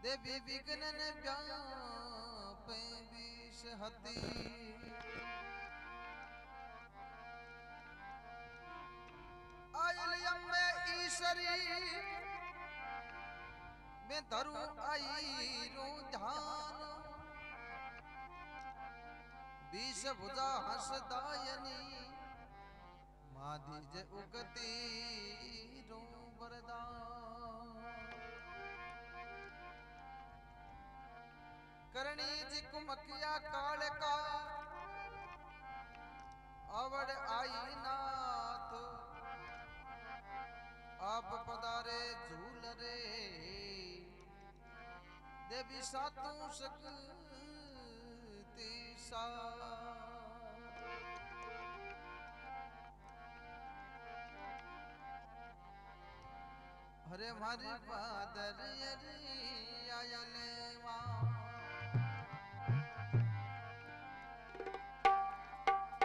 देवी विघ्न ने व्यापे विष हती आयल में ईश्वरी में धरु आई रो ध्यान विष भुजा हसदायनी माधी जे उगती रो वरदान करणी जी कुमकिया काल का अवड़ आई नाथ आप पधारे झूल रे देवी सातों शक्ति सा हरे मारी पादर आयले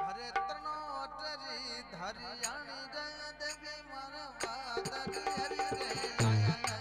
हरे तनोटरी धरियाणी जय देवी मार पादर हरि रे आयले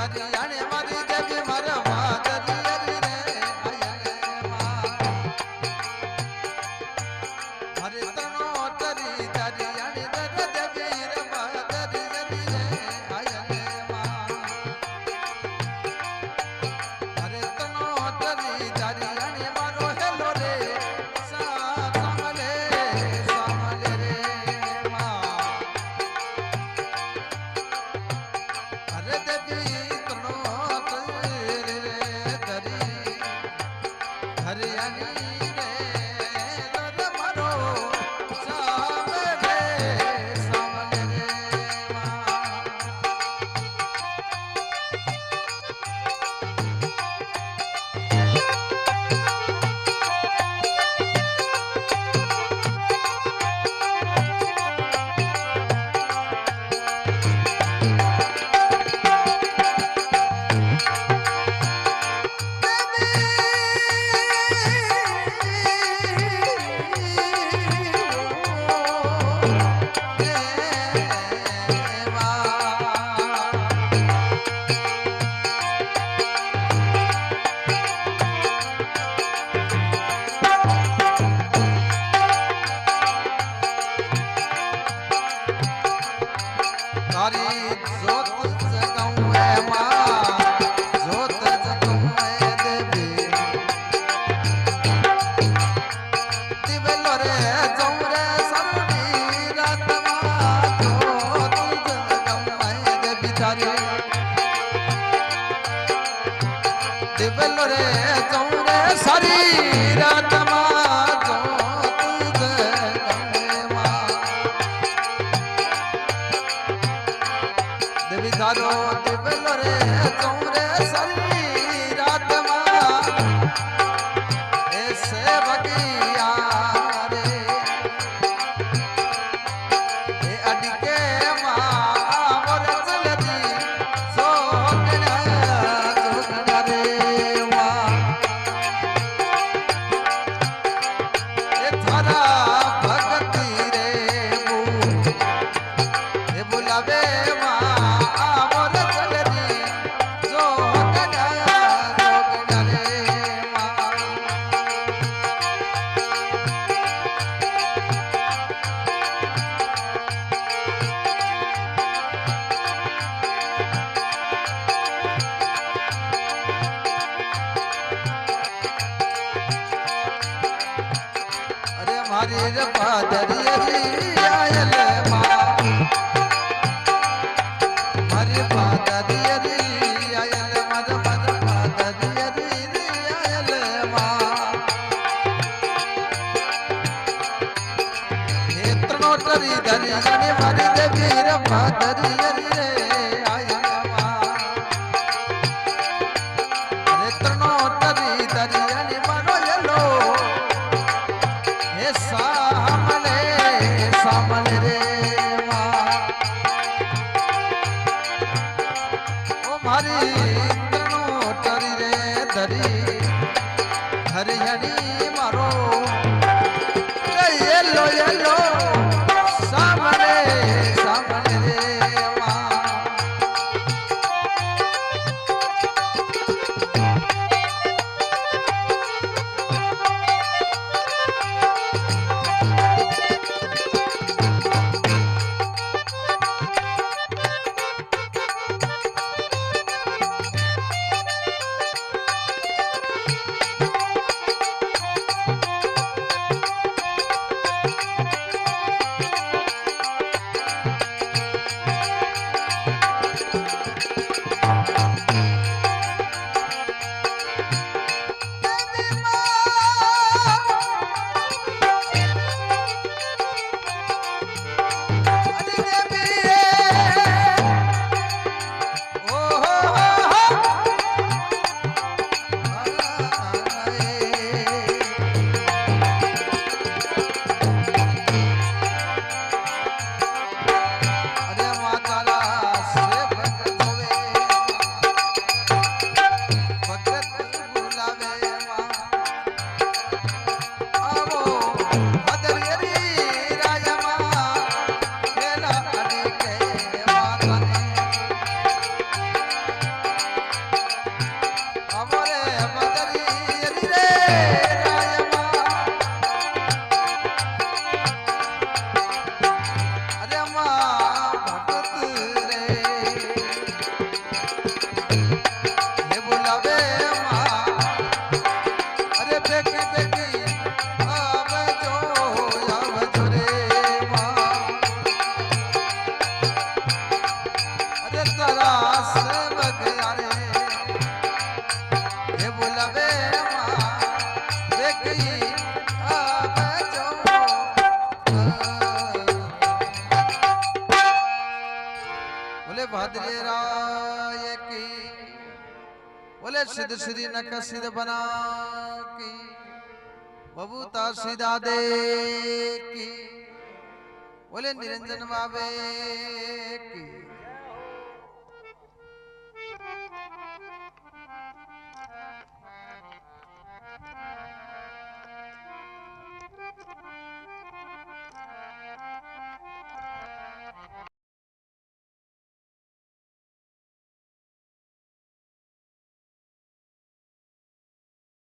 દરિયાણે મારી દેવી મારા વાદરિયરી રે આયલે માં હરે તનો તરી દરિયાણે દર દેવી રે વાદરિયરી રે આયલે માં હરે તનો તરી દરિયાણે મારો હેલો રે સામલે સામલે રે માં હરે દેવી તનો તરી રે દરી હરિયાણી રે દર મારો સામલે સામલે રે માં તારી જોત જગાઉં એ માં જોત જગાઉં એ દેવી દિવેલો રે જઉં રે સરડી રાતમાં જોત જગાઉં એ દેવી તારી દિવેલો રે જઉં રે સારી રાતમાં જોત જગાઉં એ માં દેવી તારો દિવેલો રે જઉં રે સારી રાતમાં એ સેવકિયા રે એ અડકે માં મોર ચલતી જોગણા રે માં એ થારા ભક્તિ રે એ બોલાવે માં મોર ચલતી જોગણા રે માં અરે મારી રે પાદરિયરી આયલ માં મારી પાદરિયરી આયલ મારા પાદરિયરી આયલ માં હે ત્રણો તરી દરિયાને મારી દેવી રે પાદરિયરી રે આયલ માં હે ત્રણો તરી દરિયાને મારો યલો હે સામલે સામલે રે માં ઓ મારી તનો તરી રે ધરી હરિયાણી મારો રે યેલો યેલો સામલે સામલે રે માં भद्र राय की। बोले सिद्ध श्री नक सिद्ध बना की। बबूता सीधा दे की। बोले निरंजन बाबे की।